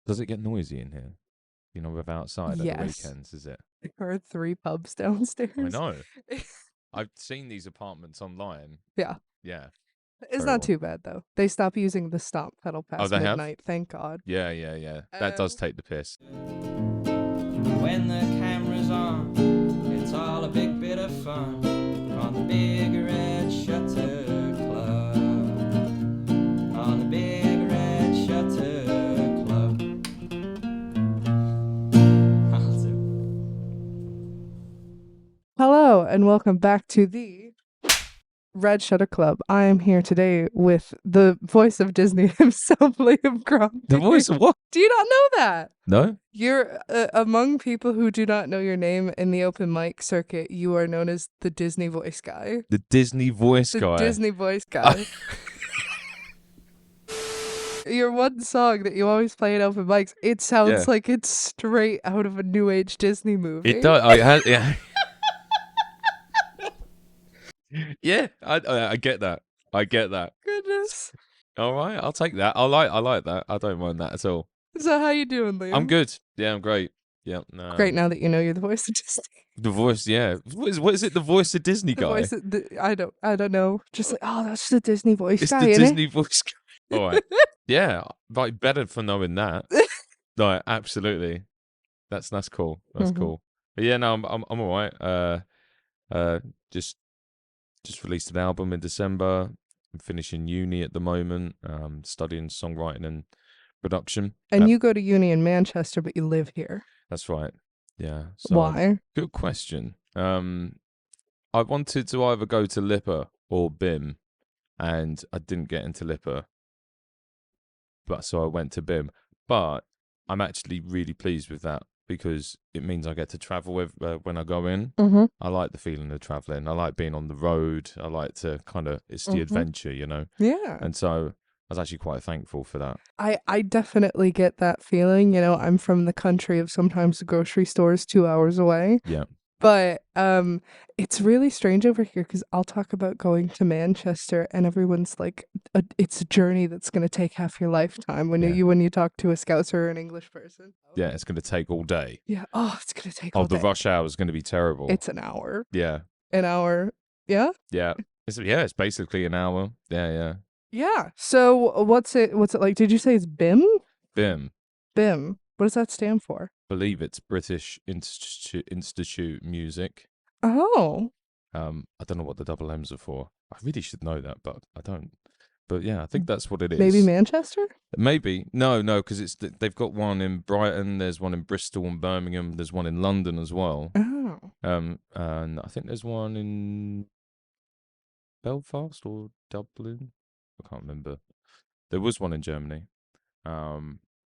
Does it get noisy in here? You know, with outside at the Yes. weekends, is it? There are 3 pubs downstairs. I know. I've seen these apartments online. Yeah. Yeah. It's not Terrible. too bad, though. They stop using the stop pedal Oh, past they have? midnight, thank God. Yeah. That does take the piss. When the camera's on, it's all a big bit of fun on the big red shutter club. On the big red shutter club. Hello, and welcome back to the Red Shutter Club. I am here today with the voice of Disney himself, Liam Cromby. The voice of what? Do you not know that? No? You're among people who do not know your name in the open mic circuit. You are known as the Disney voice guy. The Disney voice The guy. Disney voice guy. Your one song that you always play at open mics, it sounds like it's straight out of a new age Disney movie. It does. Yeah. Yeah, I get that. I get that. Goodness. All right, I'll take that. I like that. I don't mind that at all. So how you doing, Liam? I'm good. Yeah, I'm great. Yeah, no. Great now that you know you're the voice of Disney. The voice, yeah. What is it? The voice of Disney The guy. voice of I don't know. Just like, oh, that's the Disney voice It's guy, the innit? Disney voice guy. All right. Yeah, like better for knowing that. Like, absolutely. That's cool. That's cool. But yeah, no, I'm all right. Just released an album in December. I'm finishing uni at the moment. Studying songwriting and production. And you go to uni in Manchester, but you live here. That's right. Yeah. So, why? Good question. I wanted to either go to LIPA or BIM, and I didn't get into LIPA, but so I went to BIM. But I'm actually really pleased with that because it means I get to travel when I go in. I like the feeling of traveling. I like being on the road. I like to it's the adventure, you know? Yeah. And so I was actually quite thankful for that. I definitely get that feeling. You know, I'm from the country of sometimes the grocery store is 2 hours away. Yeah. But it's really strange over here because I'll talk about going to Manchester and everyone's like, it's a journey that's going to take half your lifetime when you talk to a Scouser or an English person. Yeah, it's going to take all day. Yeah. Oh, it's going to take all the day. rush hour is going to be terrible. It's an hour. Yeah. An hour. Yeah? Yeah. It's basically an hour. Yeah. Yeah. So what's it like? Did you say it's BIM? BIM. BIM. What does that stand for? I believe it's British Institute Music. Oh. I don't know what the double M's are for. I really should know that, but I don't. But yeah, I think that's what it is. Maybe Manchester? Maybe. No, because they've got one in Brighton, there's one in Bristol and Birmingham, there's one in London as well. Oh. And I think there's one in Belfast or Dublin. I can't remember. There was one in Germany.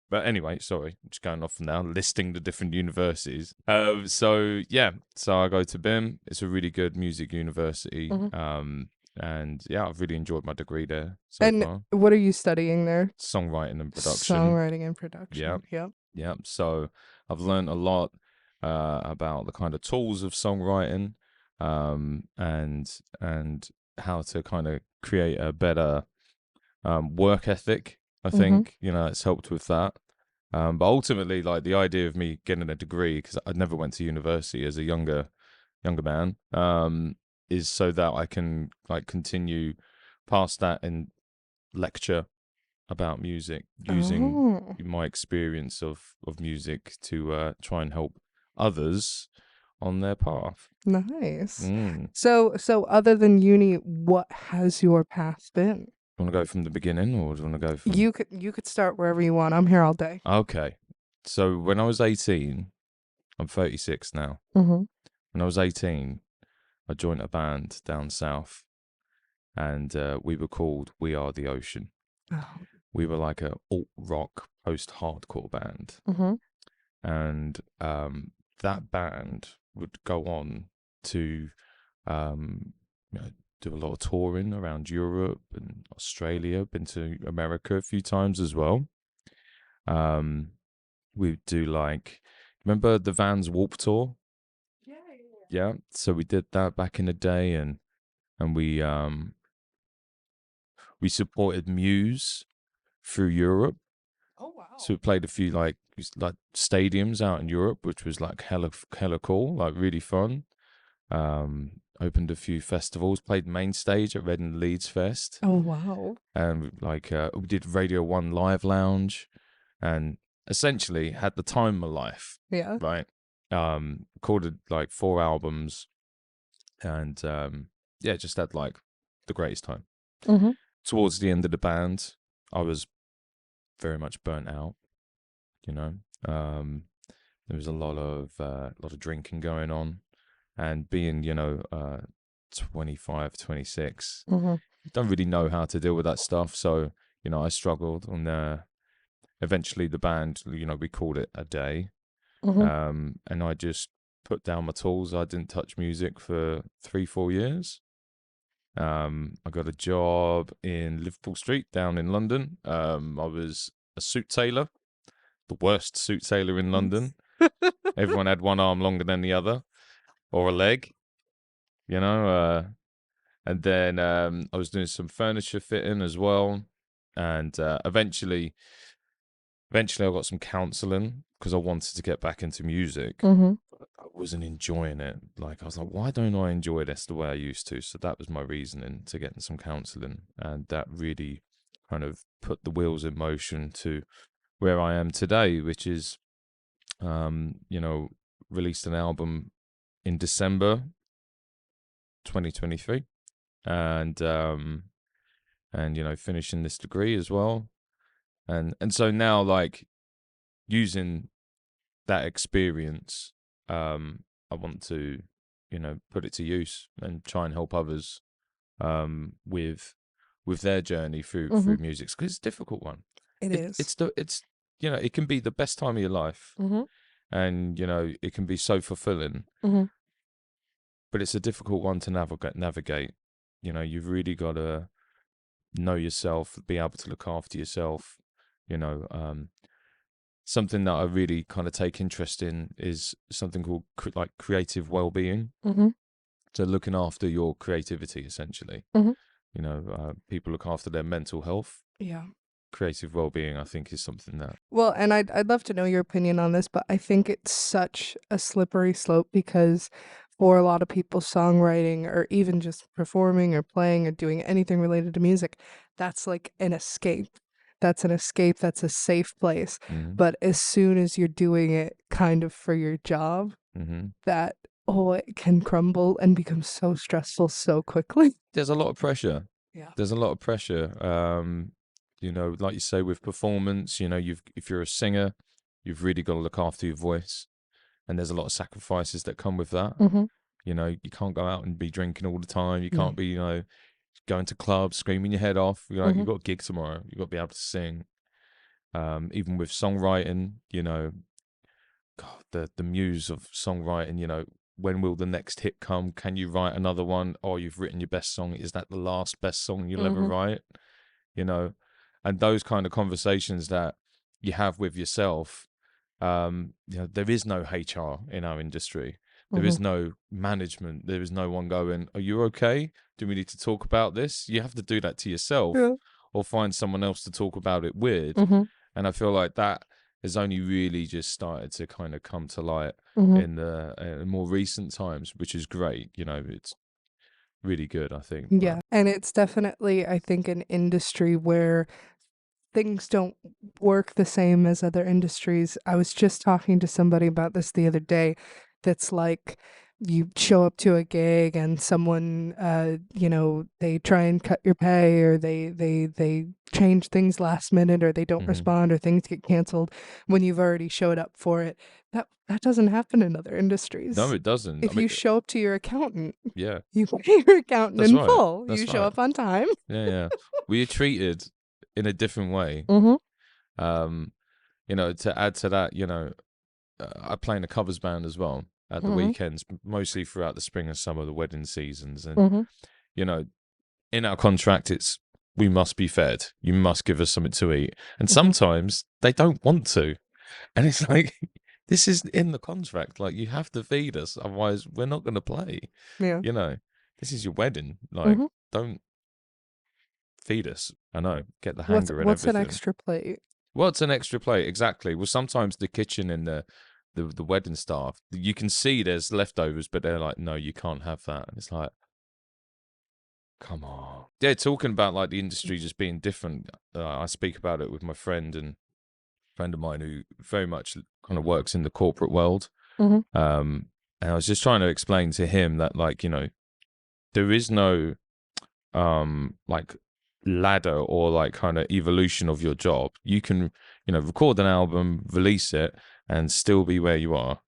But anyway, sorry, I'm just going off now, listing the different universities. So I go to BIM. It's a really good music university. And yeah, I've really enjoyed my degree there so far. What are you studying there? Songwriting and production. Songwriting and production. Yeah. So I've learned a lot about the kind of tools of songwriting, and how to kind of create a better work ethic. I think, it's helped with that. But ultimately, like the idea of me getting a degree, because I never went to university as a younger man, is so that I can like continue past that and lecture about music using my experience of music to try and help others on their path. Nice. So other than uni, what has your path been? Do you want to go from the beginning, or do you want to go from... You could start wherever you want. I'm here all day. Okay. So when I was 18, I'm 36 now. When I was 18, I joined a band down south, and we were called We Are the Ocean. Oh. We were like a alt-rock, post-hardcore band. And that band would go on to do a lot of touring around Europe and Australia. Been to America a few times as well. We do remember the Vans Warped Tour? Yeah. So we did that back in the day, and we supported Muse through Europe. Oh wow. So we played a few like stadiums out in Europe, which was like hella cool, like really fun. Opened a few festivals, played main stage at Reading Leeds Fest. Oh wow! And like we did Radio 1 Live Lounge, and essentially had the time of my life. Yeah. Right. Recorded like 4 albums, and just had like the greatest time. Mm-hmm. Towards the end of the band, I was very much burnt out. You know, there was a lot of drinking going on, and being 25, 26, Mm-hmm. don't really know how to deal with that stuff. So I struggled on eventually the band, we called it a day. Mm-hmm. And I just put down my tools. I didn't touch music for 3-4 years. I got a job in Liverpool Street down in London. I was a suit tailor, the worst suit tailor in London. Everyone had one arm longer than the other, or a leg, and then I was doing some furniture fitting as well. And eventually I got some counselling because I wanted to get back into music. Mm-hmm. I wasn't enjoying it. Like, I was like, why don't I enjoy this the way I used to? So that was my reasoning to getting some counselling. And that really kind of put the wheels in motion to where I am today, which is, released an album in December 2023. And finishing this degree as well. And so now, like, using that experience, I want to, put it to use and try and help others with their journey through music, because it's a difficult one. It's it can be the best time of your life, and it can be so fulfilling, but it's a difficult one to navigate. You've really got to know yourself, be able to look after yourself. Something that I really kind of take interest in is something called creative well-being. So looking after your creativity, essentially. People look after their mental health. Yeah. Creative well-being, I think, is something that... Well, and I'd love to know your opinion on this, but I think it's such a slippery slope, because for a lot of people, songwriting, or even just performing or playing or doing anything related to music, that's like an escape. That's an escape. That's a safe place. But as soon as you're doing it kind of for your job, that, it can crumble and become so stressful so quickly. There's a lot of pressure. Yeah. There's a lot of pressure. Like you say, with performance, if you're a singer, you've really got to look after your voice. And there's a lot of sacrifices that come with that. You can't go out and be drinking all the time. You can't be, going to clubs, screaming your head off. You've got a gig tomorrow. You've got to be able to sing. Even with songwriting, God, the muse of songwriting, when will the next hit come? Can you write another one? Oh, you've written your best song. Is that the last best song you'll ever write? And those kind of conversations that you have with yourself. There is no HR in our industry. There is no management. There is no one going, are you okay? Do we need to talk about this? You have to do that to yourself, or find someone else to talk about it with. And I feel like that has only really just started to kind of come to light in the more recent times, which is great. It's really good, I think. Yeah. And it's definitely, I think, an industry where things don't work the same as other industries. I was just talking to somebody about this the other day. That's like, you show up to a gig and someone, they try and cut your pay, or they change things last minute, or they don't respond, or things get canceled when you've already showed up for it. That doesn't happen in other industries. No, it doesn't. If you show up to your accountant, you pay your accountant in full. That's you show up on time. Yeah. We're treated in a different way. To add to that, I play in a covers band as well at the weekends, mostly throughout the spring and summer, the wedding seasons. And, in our contract, it's, we must be fed. You must give us something to eat. And sometimes they don't want to. And it's like, this is in the contract. Like, you have to feed us. Otherwise, we're not going to play. Yeah. This is your wedding. Like, don't feed us. I know. Get the hanger and what's everything. an extra plate? What's an extra plate? Exactly. Well, sometimes the kitchen and the wedding staff, you can see there's leftovers, but they're like, no, you can't have that. And it's like, come on. Yeah, talking about like the industry just being different. I speak about it with my friend of mine who very much kind of works in the corporate world. Mm-hmm. And I was just trying to explain to him that, like, you know, there is no like ladder or like kind of evolution of your job. You can, you know, record an album, release it, and still be where you are.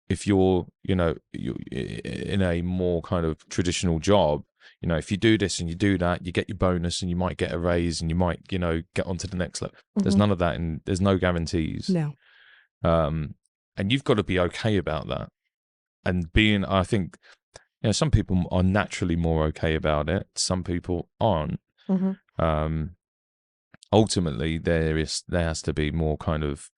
If you're, you know, you're in a more kind of traditional job, you know, if you do this and you do that, you get your bonus and you might get a raise and you might, you know, get onto the next level. Mm-hmm. There's none of that, and there's no guarantees. No. And you've got to be okay about that. And being, I think, you know, some people are naturally more okay about it. Some people aren't. Mm-hmm. Ultimately, there has to be more kind of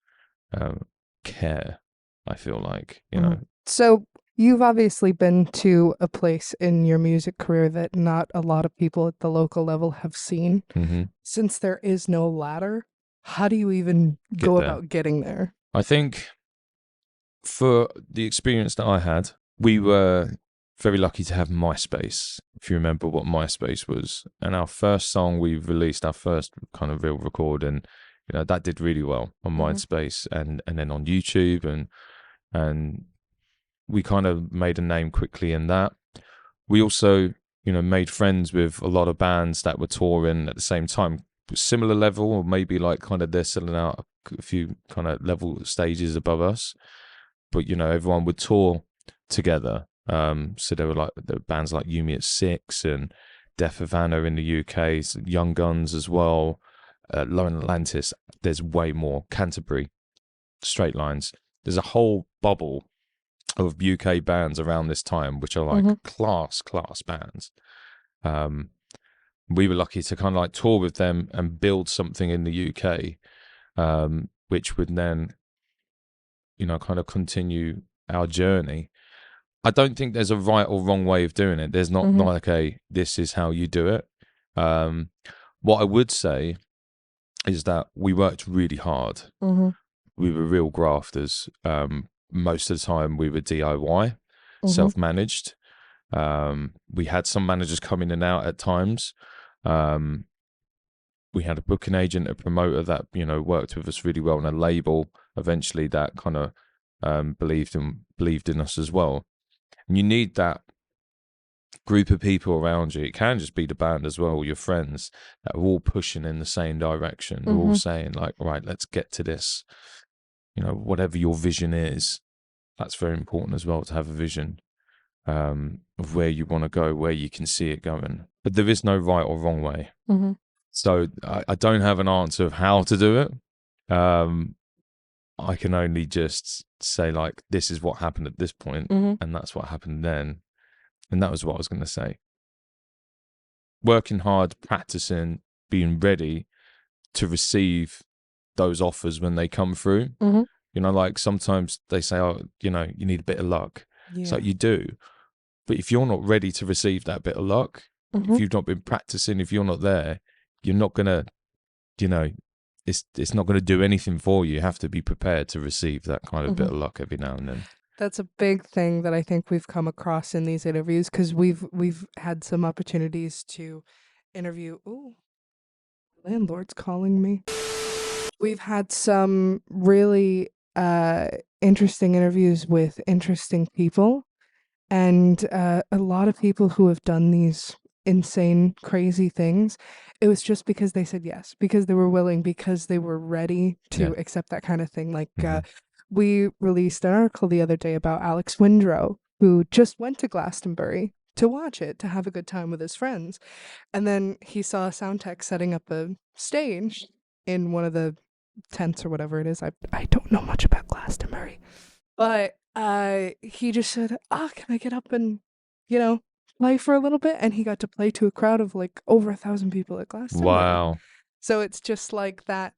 care, I feel like, you know. So you've obviously been to a place in your music career that not a lot of people at the local level have seen. Mm-hmm. Since there is no ladder, how do you even go about getting there? I think for the experience that I had, we were very lucky to have MySpace, if you remember what MySpace was. And our first song we released, our first kind of real record, and you know, that did really well on MySpace and then on YouTube, and we kind of made a name quickly in that. We also, you know, made friends with a lot of bands that were touring at the same time, similar level, or maybe like kind of they're selling out a few kind of level stages above us. But, you know, everyone would tour together. So there were bands like You Me at Six and Death Havana in the UK, Young Guns as well, Lone Atlantis. There's way more. Canterbury, Straight Lines. There's a whole bubble of UK bands around this time, which are like class bands. We were lucky to kind of like tour with them and build something in the UK, which would then, you know, kind of continue our journey. I don't think there's a right or wrong way of doing it. There's not like this is how you do it. What I would say is that we worked really hard. We were real grafters. Most of the time we were DIY, self-managed. We had some managers come in and out at times. We had a booking agent, a promoter that, you know, worked with us really well, and a label eventually that kind of believed in us as well. And you need that group of people around you. It can just be the band as well, your friends that are all pushing in the same direction. They're all saying like, right, let's get to this. You know, whatever your vision is, that's very important as well, to have a vision of where you want to go, where you can see it going. But there is no right or wrong way. So I don't have an answer of how to do it. I can only just say like, this is what happened at this point, and that's what happened then. And that was what I was going to say. Working hard, practicing, being ready to receive those offers when they come through. You know, like sometimes they say, oh, you know, you need a bit of luck. Yeah. So you do. But if you're not ready to receive that bit of luck, if you've not been practicing, if you're not there, you're not going to, you know, it's not going to do anything for you. You have to be prepared to receive that kind of bit of luck every now and then. That's a big thing that I think we've come across in these interviews, because we've had some opportunities to interview. Ooh, landlord's calling me. We've had some really interesting interviews with interesting people, and a lot of people who have done these insane, crazy things. It was just because they said yes, because they were willing, because they were ready to accept that kind of thing. Like we released an article the other day about Alex Windrow, who just went to Glastonbury to watch it, to have a good time with his friends. And then he saw a sound tech setting up a stage in one of the tents or whatever it is. I don't know much about Glastonbury. But he just said, can I get up and, you know, play for a little bit? And he got to play to a crowd of like over 1,000 people at Glastonbury. Wow. So it's just like that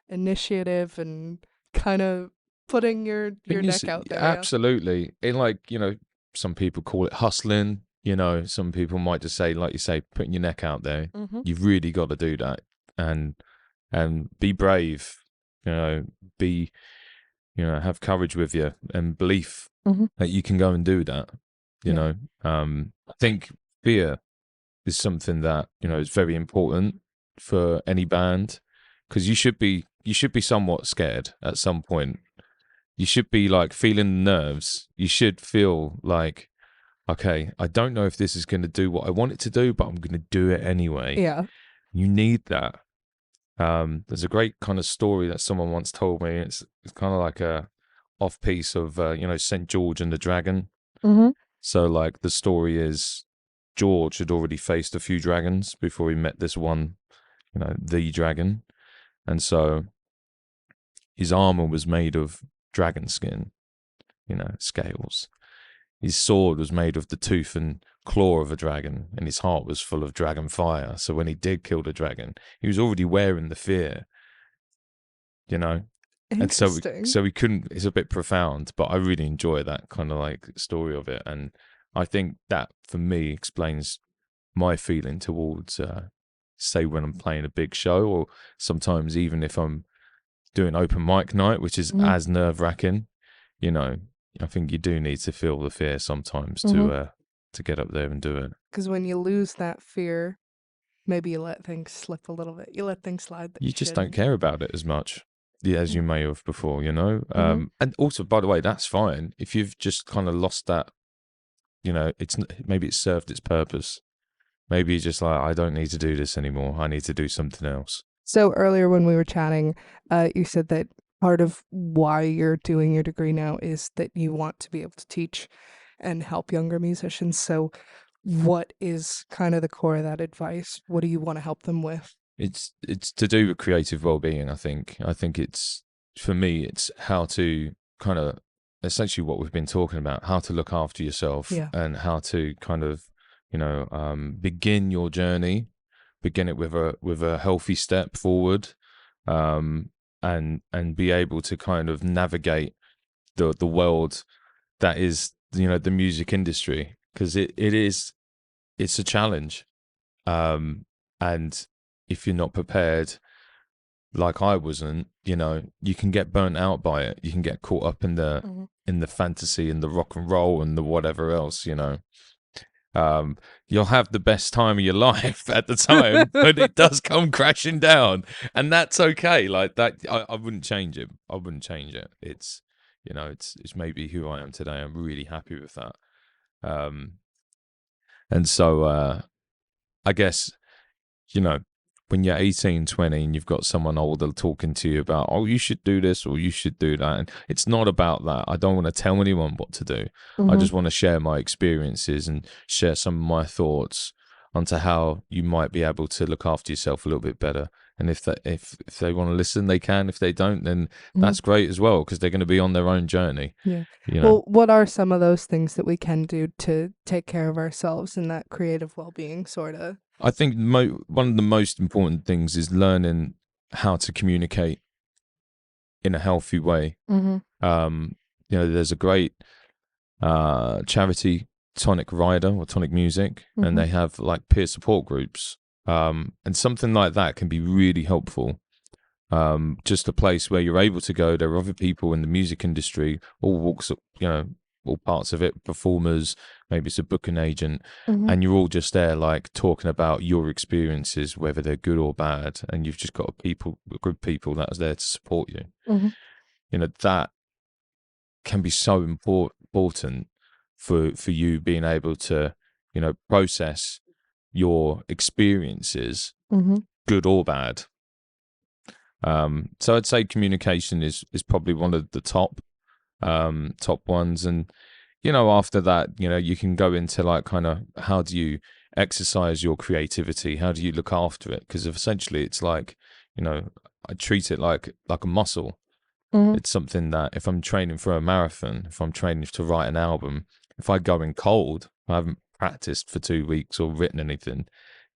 initiative and kind of putting your neck out there. Absolutely. Yeah. And like, you know, some people call it hustling. You know, some people might just say, like you say, putting your neck out there. You've really got to do that and be brave. be, have courage with you and belief Mm-hmm. that you can go and do that. I think fear is something that is very important for any band, because you should be somewhat scared at some point. You should be like feeling the nerves. You should feel like, okay, I don't know if this is going to do what I want it to do, but I'm going to do it anyway. Yeah. You need that. There's a great kind of story that someone once told me. It's kind of like a off piece of St. George and the Dragon. Mm-hmm. So like the story is, George had already faced a few dragons before he met this one, the dragon, and so his armor was made of dragon skin, scales. His sword was made of the tooth and claw of a dragon, and his heart was full of dragon fire. So when he did kill the dragon, he was already wearing the fear, And so he couldn't. It's a bit profound, but I really enjoy that kind of like story of it, and I think that for me explains my feeling towards, say, when I'm playing a big show, or sometimes even if I'm doing open mic night, which is as nerve wracking. I think you do need to feel the fear sometimes to get up there and do it. Because when you lose that fear, maybe you let things slip a little bit. You let things slide. You just don't care about it as much as you may have before, And also, by the way, that's fine if you've just kind of lost that. Maybe it's served its purpose. Maybe you're just like, I don't need to do this anymore. I need to do something else. So earlier when we were chatting, you said that part of why you're doing your degree now is that you want to be able to teach and help younger musicians. So what is kind of the core of that advice? What do you want to help them with? It's to do with creative well-being, I think. I think it's, for me, it's how to kind of, essentially what we've been talking about, how to look after yourself and how to kind of, begin your journey, begin it with a healthy step forward, and be able to kind of navigate the world that is, the music industry, because it's a challenge, and if you're not prepared, like I wasn't, you can get burnt out by it. You can get caught up in the fantasy and the rock and roll and the whatever else, You'll have the best time of your life at the time, but it does come crashing down, and that's okay. Like that, I wouldn't change it. I wouldn't change it. It's, it's maybe who I am today. I'm really happy with that. And so, I guess, when you're 18, 20 and you've got someone older talking to you about, oh, you should do this or you should do that. And it's not about that. I don't want to tell anyone what to do. I just want to share my experiences and share some of my thoughts onto how you might be able to look after yourself a little bit better. And if they want to listen, they can. If they don't, then that's great as well, because they're going to be on their own journey. Yeah. Well, what are some of those things that we can do to take care of ourselves in that creative well-being sort of? I think one of the most important things is learning how to communicate in a healthy way. There's a great charity, Tonic Rider or Tonic Music, and they have like peer support groups. And something like that can be really helpful. Just a place where you're able to go. There are other people in the music industry, all walks of, all parts of it, performers, maybe it's a booking agent, and you're all just there like talking about your experiences, whether they're good or bad, and you've just got a group of people that's there to support you. That can be so important for you being able to, process your experiences, good or bad. So I'd say communication is probably one of the top ones, and after that, you can go into like kind of how do you exercise your creativity, how do you look after it, because essentially it's like, I treat it like a muscle. It's something that if I'm training for a marathon, if I'm training to write an album, if I go in cold, I haven't practiced for 2 weeks or written anything,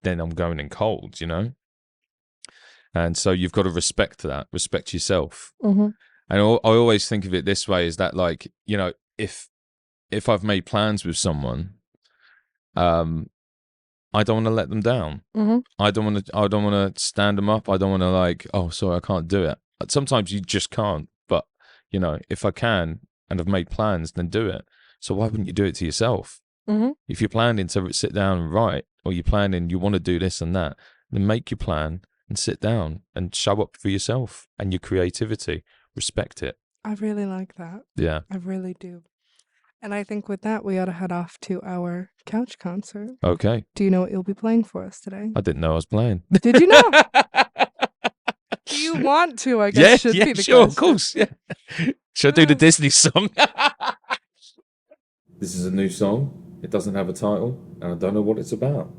then I'm going in cold, and so you've got to respect yourself. And I always think of it this way, is that like, if I've made plans with someone, I don't want to let them down. I don't want to stand them up. I don't want to like, oh, sorry, I can't do it. sometimes you just can't. But, you know, if I can and I've made plans, then do it. So why wouldn't you do it to yourself? Mm-hmm. If you're planning to sit down and write, or you're planning you want to do this and that, then make your plan and sit down and show up for yourself and your creativity. Respect it. I really like that. Yeah. I really do. And I think with that, we ought to head off to our couch concert. Okay. Do you know what you'll be playing for us today? I didn't know I was playing. Did you know? Do you want to? I guess should be the sure, question. of course. Yeah. Should I do the Disney song? This is a new song. It doesn't have a title, and I don't know what it's about.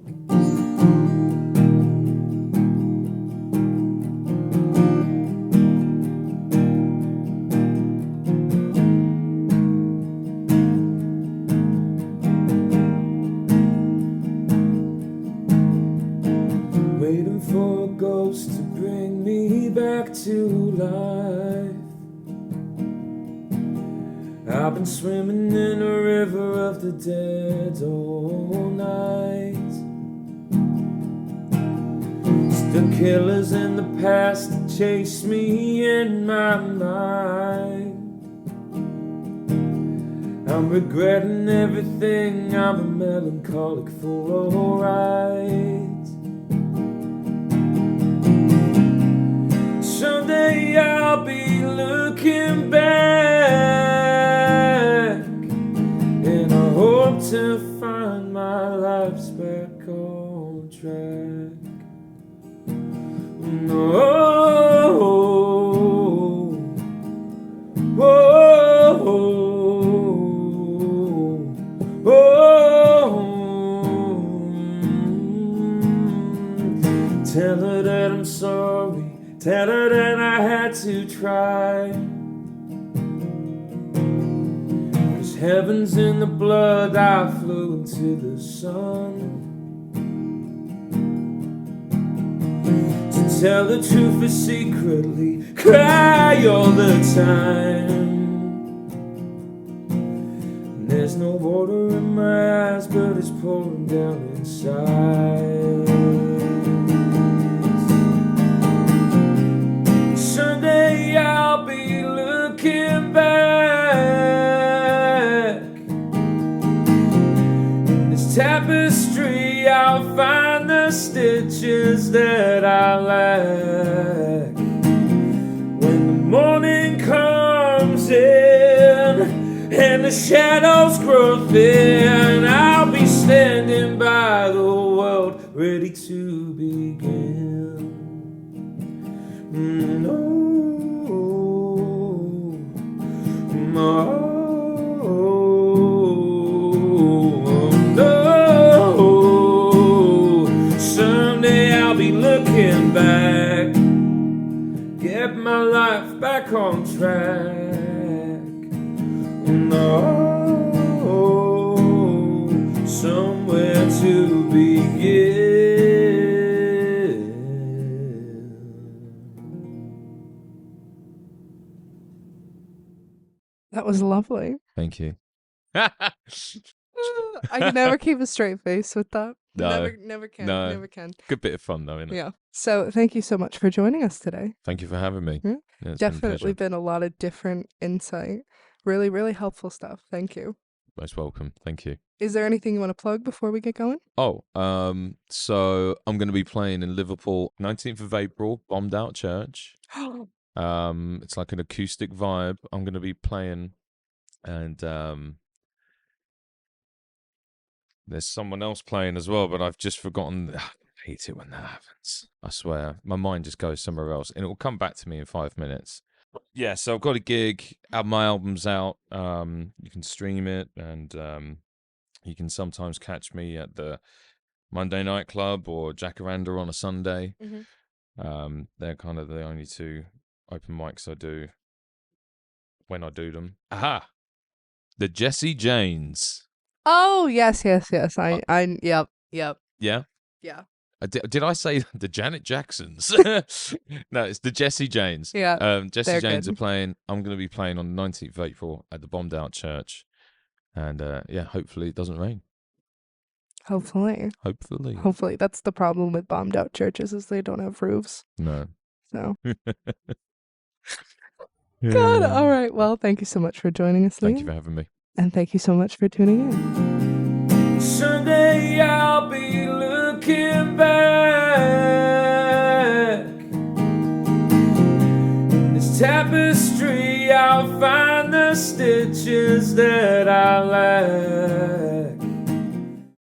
Waiting for a ghost to bring me back to life. I've been swimming in a river of the dead all night. Still killers in the past that chase me in my mind. I'm regretting everything, I'm a melancholic fool, alright. Someday I'll be looking back, and I hope to find my life's back on track. Oh, oh, oh, oh. Tell her that I'm sorry. Tell her that I had to try. 'Cause heaven's in the blood, I flew into the sun. To tell the truth is secretly cry all the time. And there's no water in my eyes, but it's pouring down inside. Someday I'll be looking back. In this tapestry I'll find the stitches that I lack. When the morning comes in and the shadows grow thin, I'll be standing by the world ready to begin. No, no. Someday I'll be looking back, get my life back on track. No, somewhere to begin. That was lovely. Thank you. I can never keep a straight face with that. No. Never can. No. Never can. Good bit of fun, though, isn't it? Yeah. So thank you so much for joining us today. Thank you for having me. Yeah. Yeah, it's Definitely been been a lot of different insight. Really, really helpful stuff. Thank you. most welcome. Thank you. Is there anything you want to plug before we get going? Oh, so I'm going to be playing in Liverpool, 19th of April, Bombed Out Church. It's like an acoustic vibe. I'm going to be playing, and there's someone else playing as well, but I've just forgotten. I hate it when that happens. I swear, my mind just goes somewhere else, and it will come back to me in 5 minutes. Yeah, so I've got a gig. My album's out. You can stream it, and you can sometimes catch me at the Monday Night Club or Jacaranda on a Sunday. Mm-hmm. They're kind of the only two open mics I do when I do them. Aha! The Jesse Janes. Oh, yes. Yep. Yeah? Yeah. Did I say the Janet Jacksons? No, it's the Jesse Janes. Yeah. Jesse they're Janes good. are playing. I'm going to be playing on the 19th of April at the Bombed Out Church. And yeah, hopefully it doesn't rain. Hopefully. Hopefully. That's the problem with bombed out churches is they don't have roofs. No. So God. All right. Well, thank you so much for joining us, Liam. Thank you for having me. And thank you so much for tuning in. Someday I'll be looking back. In this tapestry, I'll find the stitches that I lack.